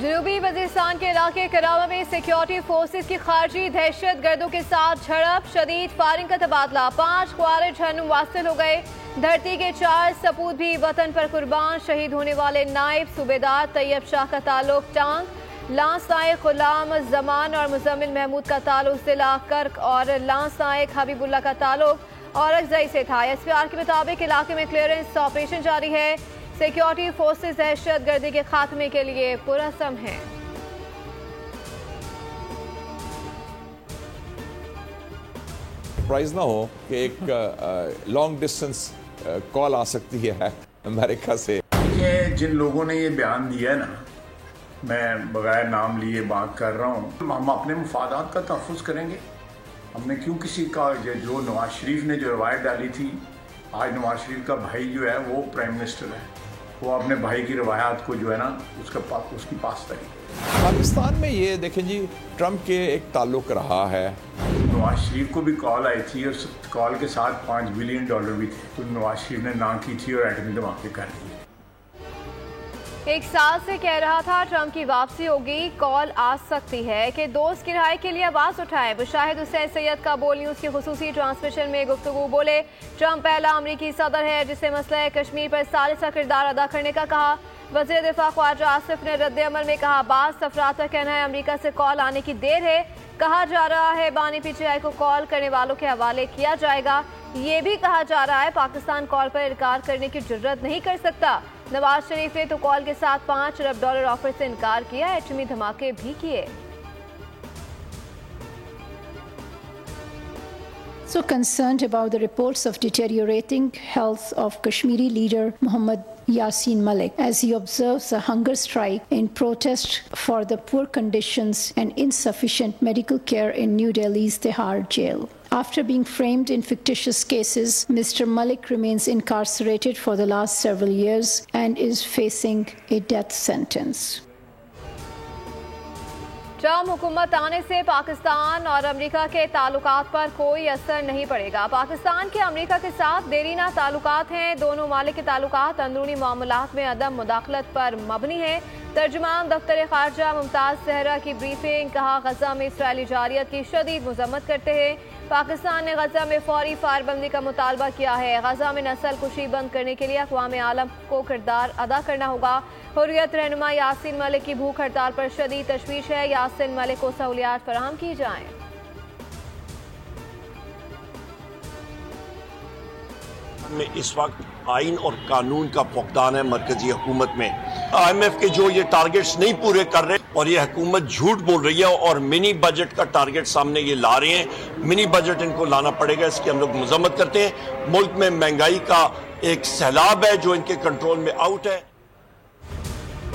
जनूबी वजीरिस्तान के इलाके करामा में सिक्योरिटी फोर्सेस की खारजी दहशत गर्दों के साथ झड़प, शदीद फायरिंग का तबादला, 5 ख्वारिज जहन्नुम वासिल हो गए। धरती के 4 सपूत भी वतन पर कुर्बान, शहीद होने वाले नायब सूबेदार तैयब शाह का ताल्लुक टांग, लांस नायक गुलाम जमान और मुजम्मिल महमूद का ताल्लुक जिला कर्क और लांस नायक हबीबुल्ला का ताल्लुक औरंगजई से था। एसपीआर के मुताबिक इलाके में क्लियरेंस ऑपरेशन जारी है। सिक्योरिटी फोर्सेस दहशत गर्दी के खात्मे के लिए पुरअज़म हैं। सरप्राइज ना हो कि एक लॉन्ग डिस्टेंस कॉल आ सकती है अमेरिका से। ये जिन लोगों ने ये बयान दिया है ना, मैं बगैर नाम लिए बात कर रहा हूँ, हम अपने मुफादात का तहफ़्फ़ुज़ करेंगे। हमने क्यों किसी का, जो नवाज शरीफ ने जो रवायत डाली थी, आज नवाज शरीफ का भाई जो है वो प्राइम मिनिस्टर है, वो अपने भाई की रवायात को जो है ना उसकी पासदारी। पाकिस्तान में ये देखें जी, ट्रंप के एक ताल्लुक रहा है। नवाज शरीफ को भी कॉल आई थी और कॉल के साथ $5 बिलियन भी थे, तो नवाज शरीफ ने ना की थी और एटमी धमाके कर दिए। 1 साल से कह रहा था ट्रंप की वापसी होगी, कॉल आ सकती है कि दोस्त की रिहाई के लिए आवाज उठाए। मुशाहिद हुसैन सैयद का बोल न्यूज की खुसूसी ट्रांसमिशन में गुफ्तगू बोले, ट्रंप पहला अमरीकी सदर है जिसे मसला कश्मीर पर सालिसा किरदार अदा करने का कहा। वज़ीर दिफा ख्वाजा आसिफ ने रद्द अमल में कहा, बाज़ अफराद का कहना है अमरीका से कॉल आने की देर है। कहा जा रहा है बानी पीटीआई को कॉल करने वालों के हवाले किया जाएगा। ये भी कहा जा रहा है पाकिस्तान कॉल पर इनकार करने की जुर्रत नहीं कर सकता। नवाज शरीफ ने तो कॉल के साथ $5 अरब ऑफर से इनकार किया, एटमी धमाके भी किए। So concerned about the reports of deteriorating health of Kashmiri leader Muhammad Yasin Malik as he observes a hunger strike in protest for the poor conditions and insufficient medical care in New Delhi's Tihar jail. After being framed in fictitious cases, Mr. Malik remains incarcerated for the last several years and is facing a death sentence. Trump हुकूमत आने से पाकिस्तान और America के ताल्लुकात पर कोई असर नहीं पड़ेगा। पाकिस्तान के अमेरिका के साथ देरीना ताल्लुकात हैं। दोनों मालिक के ताल्लुकात अंदरूनी मामलात में अदम मुदाखलत पर मबनी है। तर्जुमान दफ्तर खारजा मुमताज सहरा की ब्रीफिंग, कहा गजा में इसराइली जारियत की शदीद मजम्मत करते हैं। पाकिस्तान ने गजा में फौरी फायरबंदी का मुतालबा किया है। गजा में नस्ल कुशी बंद करने के लिए अक़वाम आलम को किरदार अदा करना होगा। हुर्रियत रहनुमा यासीन मलिक की भूख हड़ताल पर शदीद तशवीश है। यासीन मलिक को सहूलियात फराहम की जाएं। में इस वक्त आइन और कानून का फुकदान है मरकजी हुकूमत में। IMF के जो ये टारगेट्स नहीं पूरे कर रहे और ये हुकूमत झूठ बोल रही है और मिनी बजट का टारगेट सामने ये ला रहे हैं। मिनी बजट इनको लाना पड़ेगा, इसकी हम लोग मजम्मत करते हैं। मुल्क में महंगाई का एक सैलाब है जो इनके कंट्रोल में आउट है।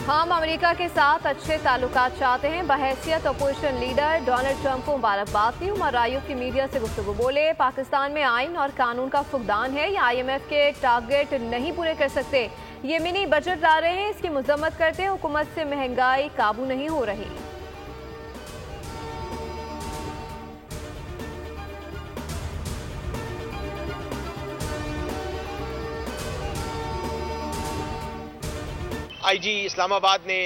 हम अमेरिका के साथ अच्छे ताल्लुकात चाहते हैं। बहैसियत अपोजिशन लीडर डोनाल्ड ट्रंप को मुबारकबाद दी। उमर आयूब की मीडिया से गुफ्तगू बोले, पाकिस्तान में आइन और कानून का फुकदान है। ये IMF के टारगेट नहीं पूरे कर सकते। ये मिनी बजट ला रहे हैं, इसकी मजम्मत करते हैं। हुकूमत से महंगाई काबू नहीं हो रही। IG इस्लामाबाद ने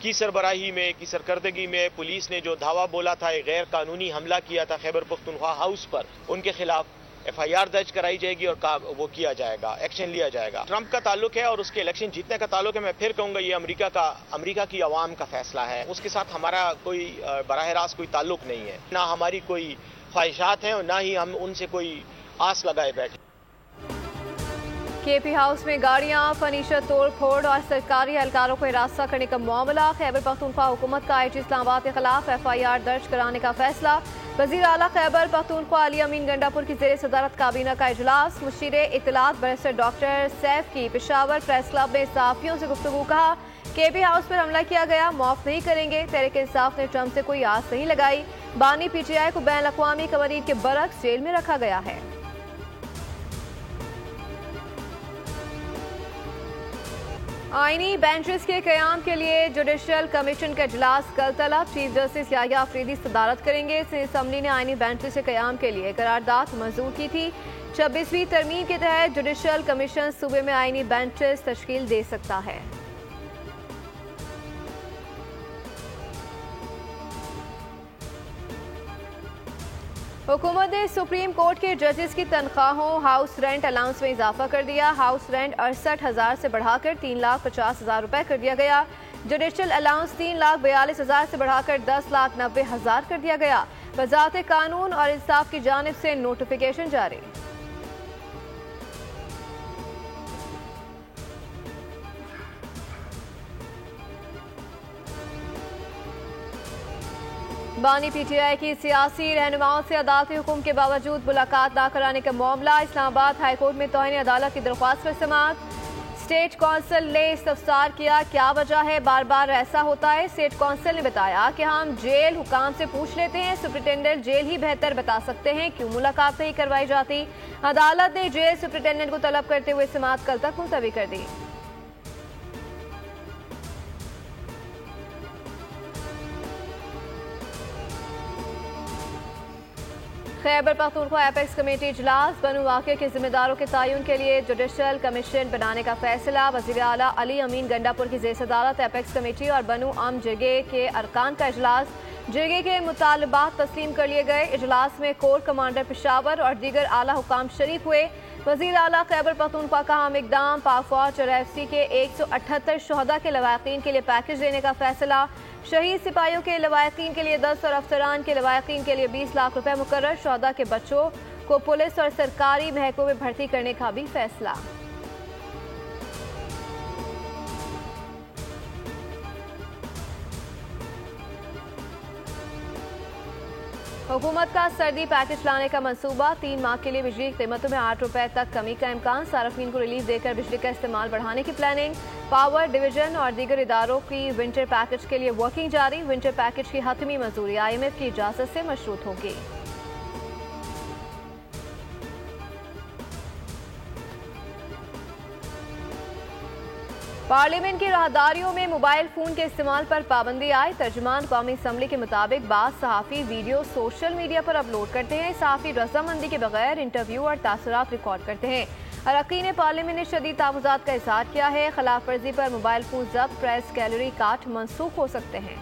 की सरबराही में, की सरकर्दगी में पुलिस ने जो धावा बोला था, एक गैर कानूनी हमला किया था खैबर पख्तूनख्वा हाउस पर, उनके खिलाफ FIR दर्ज कराई जाएगी और वो किया जाएगा, एक्शन लिया जाएगा। ट्रंप का ताल्लुक है और उसके इलेक्शन जीतने का ताल्लुक है। मैं फिर कहूंगा ये अमेरिका की आवाम का फैसला है। उसके साथ हमारा कोई बराह रास्त कोई ताल्लुक नहीं है, ना हमारी कोई ख्वाहिशात हैं और ना ही हम उनसे कोई आस लगाए बैठे। KP हाउस में गाड़ियां, फर्नीचर तोड़ फोड़ और सरकारी एहलकारों को हिरासत करने का मामला। खैबर पख्तूनख्वा हुकूमत का IG इस्लामाबाद के खिलाफ FIR दर्ज कराने का फैसला। वजीर आला खैबर पख्तूनख्वा अली अमीन गंडापुर की ज़ेर सदारत काबीना का इजलास। मुशीर इत्तलात बैरिस्टर डॉक्टर सैफ की पेशावर प्रेस क्लब में सहाफियों से गुफ्तगू। कहा, KP हाउस पर हमला किया गया, माफ नहीं करेंगे। तहरीक इंसाफ ने ट्रंप से कोई आस नहीं लगाई। बानी PTI को बैन अक़वामी कवानीन के बरक्स जेल में रखा गया है। आईनी बेंचेस के क़याम के लिए जुडिशल कमीशन का इजलास कल तलब। चीफ जस्टिस याह्या अफरीदी सदारत करेंगे। असम्बली ने आईनी बेंचेस के क़याम के लिए करारदाद मंजूर की थी। 26वीं तरमीम के तहत जुडिशल कमीशन सूबे में आईनी बेंचेस तश्कील दे सकता है। हुकूमत ने सुप्रीम कोर्ट के जजेस की तनख्वाहों हाउस रेंट अलाउंस में इजाफा कर दिया। हाउस रेंट 68,000 से बढ़ाकर 3,50,000 रुपए कर दिया गया। जुडिशल अलाउंस 3,42,000 से बढ़ाकर 10,90,000 कर दिया गया। वजारत कानून और इंसाफ की जानिब से नोटिफिकेशन जारी। बानी पीटीआई की सियासी रहनुमाओं से अदालती हुक्म के बावजूद मुलाकात न कराने का मामला। इस्लामाबाद हाईकोर्ट में तौहीन अदालत की दरख्वास्त पर समाअत। स्टेट कौंसिल ने इस्तफसार किया, क्या वजह है बार बार ऐसा होता है। स्टेट कौंसिल ने बताया कि हम जेल हुकाम से पूछ लेते हैं, सुप्रिंटेंडेंट जेल ही बेहतर बता सकते हैं क्यों मुलाकात नहीं करवाई जाती। अदालत ने जेल सुप्रिंटेंडेंट को तलब करते हुए समाअत कल तक मुलतवी कर दी। खैबर पख्तूनख्वा एपेक्स कमेटी इजलास। बनू वाक़े के जिम्मेदारों के तयन के लिए जुडिशल कमीशन बनाने का फैसला। वज़ीर आला अली अमीन गंडापुर की ज़ेर सदारत एपेक्स कमेटी और बनू अम जिरगे के अरकान का इजलास। जिरगे के मुतालबात तस्लीम कर लिए गए। इजलास में कोर कमांडर पेशावर और दीगर आला हुकाम शरीक हुए। वज़ीर आला खैबर पख्तूनख्वा का अहम इक़दाम। पाक फौज और एफसी के 178 शुहदा के लवाकिन के लिए पैकेज देने का फैसला। शहीद सिपाहियों के लवाकिन के लिए 10 और अफसरान के लवाकिन के लिए 20 लाख रुपए मुकर्रर। शुहदा के बच्चों को पुलिस और सरकारी महकमों में भर्ती करने का भी फैसला। हुकूमत का सर्दी पैकेज लाने का मंसूबा। 3 माह के लिए बिजली की कीमतों में 8 रुपए तक कमी का इम्कान। सार्फिन को रिलीफ देकर बिजली का इस्तेमाल बढ़ाने की प्लानिंग। पावर डिवीजन और दीगर इदारों की विंटर पैकेज के लिए वर्किंग जारी। विंटर पैकेज की हतमी मंजूरी IMF की इजाजत से मशरूत होगी। पार्लियामेंट की राहदारियों में मोबाइल फोन के इस्तेमाल पर पाबंदी आई। तर्जुमान कौमी असम्बली के मुताबिक बाज़ सहाफ़ी वीडियो सोशल मीडिया पर अपलोड करते हैं। सहाफ़ी रजामंदी के बगैर इंटरव्यू और तासुरात रिकॉर्ड करते हैं। अरकान पार्लियामेंट ने शदीद तावुज़ात का इज़हार किया है। खिलाफ वर्जी पर मोबाइल फोन जब्त, प्रेस गैलरी काट मनसूख हो सकते हैं।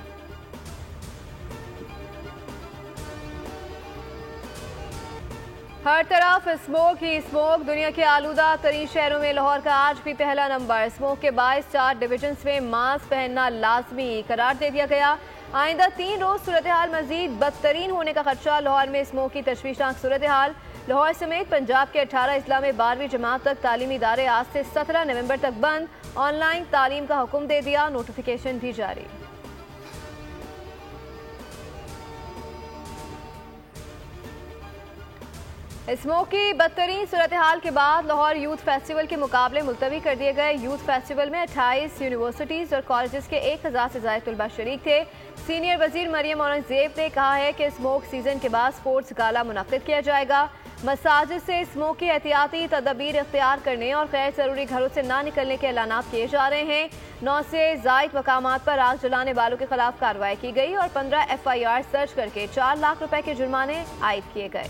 हर तरफ स्मोक ही स्मोक। दुनिया के आलूदा तरीन शहरों में लाहौर का आज भी पहला नंबर। स्मोक के बायस 4 डिवीजन्स में मास्क पहनना लाजमी करार दे दिया गया। आइंदा 3 रोज सूरत हाल मजीद बदतरीन होने का खदशा। लाहौर में स्मोक की तशवीशनाक सूरत हाल। लाहौर समेत पंजाब के 18 अजला में 12वीं जमात तक तालीमी इदारे आज से 17 नवंबर तक बंद। ऑनलाइन तालीम का हुक्म दे दिया, नोटिफिकेशन भी जारी। स्मोक की बदतरीन सूरत हाल के बाद लाहौर यूथ फेस्टिवल के मुकाबले मुलतवी कर दिए गए। यूथ फेस्टिवल में 28 यूनिवर्सिटीज और कॉलेजेस के 1000 से ज्यादा तलबा शरीक थे। सीनियर वजीर मरियम औरंगजेब ने कहा है कि स्मोक सीजन के बाद स्पोर्ट्स गाला मुनक्किद किया जाएगा। मसाजिद से स्मोक की एहतियाती तदबीर इख्तियार करने और गैर जरूरी घरों से ना निकलने के ऐलानात किए जा रहे हैं। 9 से जायद मकामात पर आग जलाने वालों के खिलाफ कार्रवाई की गई और 15 FIR दर्ज करके 4 लाख रुपए के जुर्माने आयद किए गए।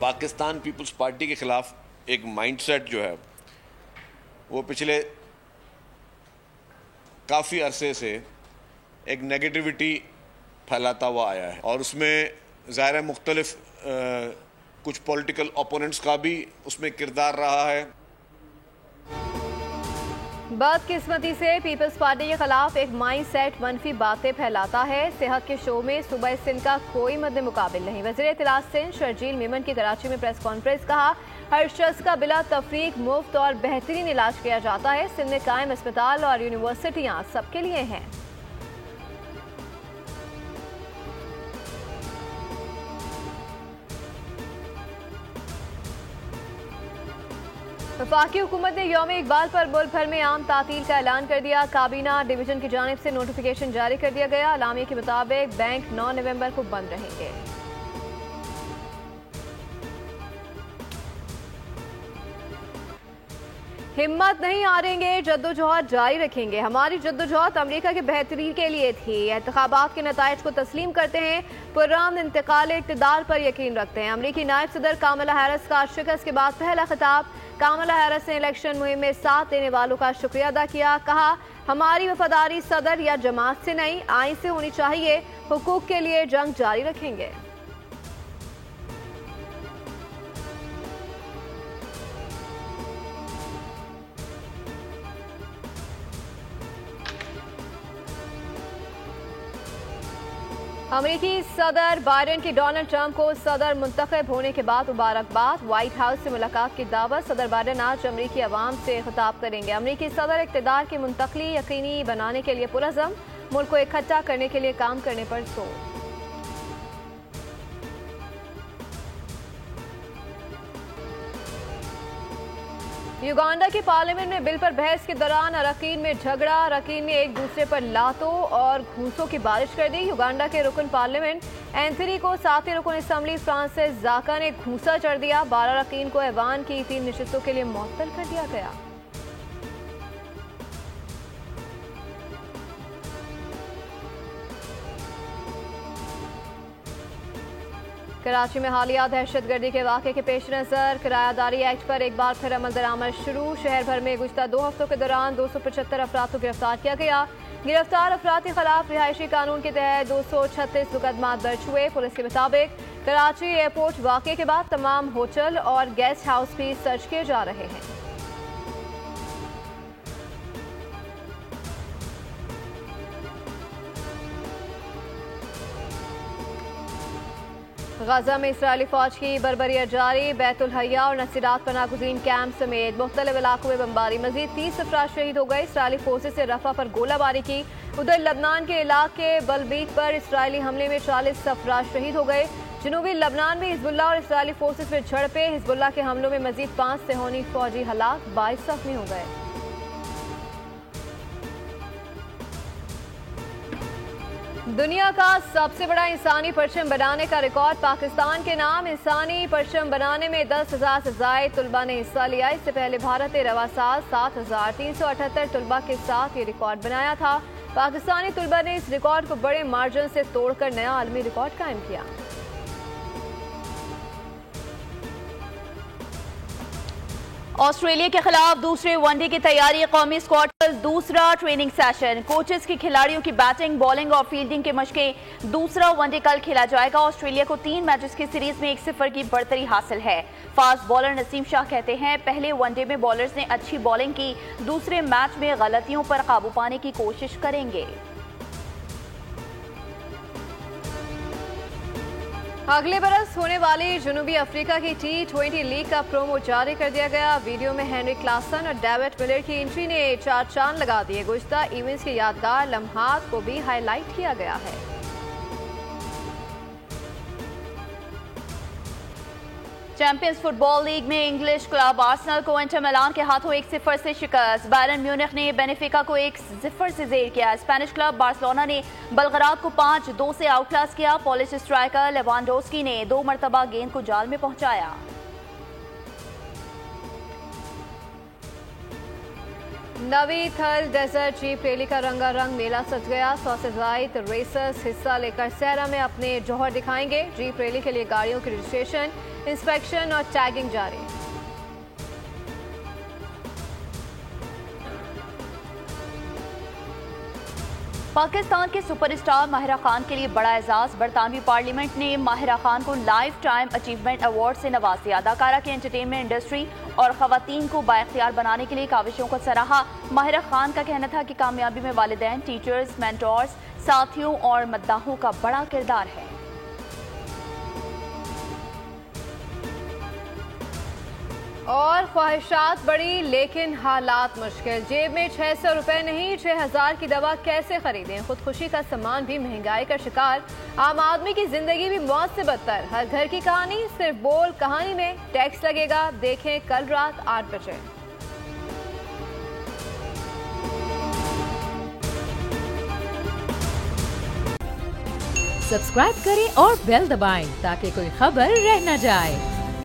पाकिस्तान पीपल्स पार्टी के खिलाफ एक माइंडसेट जो है वो पिछले काफ़ी अरसे से एक नेगेटिविटी फैलाता हुआ आया है और उसमें ज़ाहिर है मुख्तलिफ कुछ पॉलिटिकल ओपोनेंट्स का भी उसमें किरदार रहा है। बदकिस्मती से पीपल्स पार्टी के खिलाफ एक माइंड सेट मनफी बातें फैलाता है। सेहत के शो में सूबा सिंध का कोई मद्दे मुकाबिल नहीं। वज़ीर इत्तलात सिंध शर्जील मेमन की कराची में प्रेस कॉन्फ्रेंस कहा, हर शख्स का बिला तफरीक मुफ्त और बेहतरीन इलाज किया जाता है। सिंध में कायम अस्पताल और यूनिवर्सिटियाँ सबके लिए हैं। वफाकी हुकूमत ने यौम इकबाल पर मुल्क भर में आम तातील का ऐलान कर दिया। काबीना डिवीजन की जानिब से नोटिफिकेशन जारी कर दिया गया। अलामी के मुताबिक बैंक 9 नवंबर को बंद रहेंगे। हिम्मत नहीं हारेंगे, जद्दोजहद जारी रखेंगे। हमारी जद्दोजहद अमेरिका के बेहतरी के लिए थी। इंतखाबात के नताइज को तस्लीम करते हैं, पुरअमन इंतकाल इक़्तिदार पर यकीन रखते हैं। अमेरिकी नायब सदर कामला हैरिस का शिकस्त के बाद पहला खिताब। कामला हैरिस ने इलेक्शन मुहिम में साथ देने वालों का शुक्रिया अदा किया। कहा, हमारी वफादारी सदर या जमात से नहीं, आइन से होनी चाहिए। हुकूक के लिए जंग जारी रखेंगे। अमेरिकी सदर बाइडेन की डोनाल्ड ट्रंप को सदर मुंतखब होने के बाद मुबारकबाद। व्हाइट हाउस से मुलाकात की दावत। सदर बाइडेन आज अमेरिकी अवाम से खिताब करेंगे। अमेरिकी सदर इक़्तिदार की मुंतकली यकीनी बनाने के लिए पुरअज़्म, मुल्क को इकट्ठा करने के लिए काम करने पर जोर। युगांडा की पार्लियामेंट में बिल पर बहस के दौरान अरकान में झगड़ा। अरकान ने एक दूसरे पर लातों और घूंसों की बारिश कर दी। युगांडा के रुकन पार्लियामेंट एंथनी को साथी रुकन असम्बली फ्रांसिस जाका ने घूंसा चढ़ दिया। 12 अरकान को ऐवान की 3 नशिस्तों के लिए मुअत्तल कर दिया गया। कराची में हालिया दहशतगर्दी के वाक़े के पेश नज़र किरायादारी एक्ट पर एक बार फिर अमल दरामद शुरू। शहर भर में गुज़िश्ता 2 हफ्तों के दौरान 275 अफराद को गिरफ्तार किया गया। गिरफ्तार अफराद के खिलाफ रिहायशी कानून के तहत 236 मुकदमा दर्ज हुए। पुलिस के मुताबिक कराची एयरपोर्ट वाक़े के बाद तमाम होटल और गेस्ट हाउस भी सर्च किए जा रहे हैं। गाजा में इसराइली फौज की बर्बरियत जारी। बैतुल हया और नसीरात पनागुज़ीन कैंप समेत मुख्तलिफ इलाकों में बमबारी। मजीद 30 अफराद शहीद हो गए। इसराइली फोर्सेज से रफा पर गोलाबारी की। उधर लबनान के इलाके बलबीक पर इसराइली हमले में 40 अफराद शहीद हो गए। जनूबी लबनान में हिजबुल्लाह और इसराइली फोर्सेज में झड़पें। हिजबुल्लाह के हमलों में मजीद 5 सेहोनी फौजी हलाक, 22 जख्मी हो गए। दुनिया का सबसे बड़ा इंसानी परचम बनाने का रिकॉर्ड पाकिस्तान के नाम। इंसानी परचम बनाने में 10,000 से ज़ायद तुलबा ने हिस्सा लिया। इससे पहले भारत ने रवा साल 7,378 तुलबा के साथ ये रिकॉर्ड बनाया था। पाकिस्तानी तुलबा ने इस रिकॉर्ड को बड़े मार्जिन से तोड़कर नया आलमी रिकॉर्ड कायम किया। ऑस्ट्रेलिया के खिलाफ दूसरे वनडे की तैयारी। कौमी स्क्वाड पर दूसरा ट्रेनिंग सेशन। कोचेस की खिलाड़ियों की बैटिंग, बॉलिंग और फील्डिंग के मशकें। दूसरा वनडे कल खेला जाएगा। ऑस्ट्रेलिया को 3 मैचेस की सीरीज में 1-0 की बढ़तरी हासिल है। फास्ट बॉलर नसीम शाह कहते हैं, पहले वनडे में बॉलर्स ने अच्छी बॉलिंग की, दूसरे मैच में गलतियों पर काबू पाने की कोशिश करेंगे। अगले बरस होने वाली जनूबी अफ्रीका की T20 लीग का प्रोमो जारी कर दिया गया। वीडियो में हेनरी क्लासन और डेविड मिलर की एंट्री ने 4 चांद लगा दिए। गुज़िश्ता इवेंट्स के यादगार लम्हात को भी हाईलाइट किया गया है। चैंपियंस फुटबॉल लीग में इंग्लिश क्लब आर्सेनल को इंटर मिलान के हाथों 1-0 से शिकस्त। बायरन म्यूनिख ने बेनेफिका को 1-0 से जेर किया। स्पेनिश क्लब बार्सिलोना ने बलगराद को 5-2 से आउटक्लास किया। पोलिश स्ट्राइकर लेवांडोव्स्की ने 2 मरतबा गेंद को जाल में पहुंचाया। नवी थल डेजर्ट जीप रैली का रंगारंग मेला सज गया। 100 से ज़ायद रेसर्स हिस्सा लेकर सहरा में अपने जौहर दिखाएंगे। जीप रैली के लिए गाड़ियों की रजिस्ट्रेशन, इंस्पेक्शन और टैगिंग जारी। पाकिस्तान के सुपरस्टार माहिरा खान के लिए बड़ा एजाज। बरतानवी पार्लियामेंट ने माहिरा खान को लाइफ टाइम अचीवमेंट अवार्ड से नवाज दिया। अदाकारा की एंटरटेनमेंट इंडस्ट्री और खवातीन को बाइख्तियार बनाने के लिए काविशों को सराहा। माहिरा खान का कहना था कि कामयाबी में वालिदैन, टीचर्स, मेंटोर्स, साथियों और मद्दाहों का बड़ा किरदार है। और ख्वाहिशात बड़ी लेकिन हालात मुश्किल। जेब में 600 रुपए नहीं 6000 की दवा कैसे खरीदें। खुदकुशी का सामान भी महंगाई का शिकार। आम आदमी की जिंदगी भी मौत से बदतर। हर घर की कहानी सिर्फ बोल कहानी में टैक्स लगेगा। देखें कल रात 8 बजे। सब्सक्राइब करें और बेल दबाएं ताकि कोई खबर रह न जाए।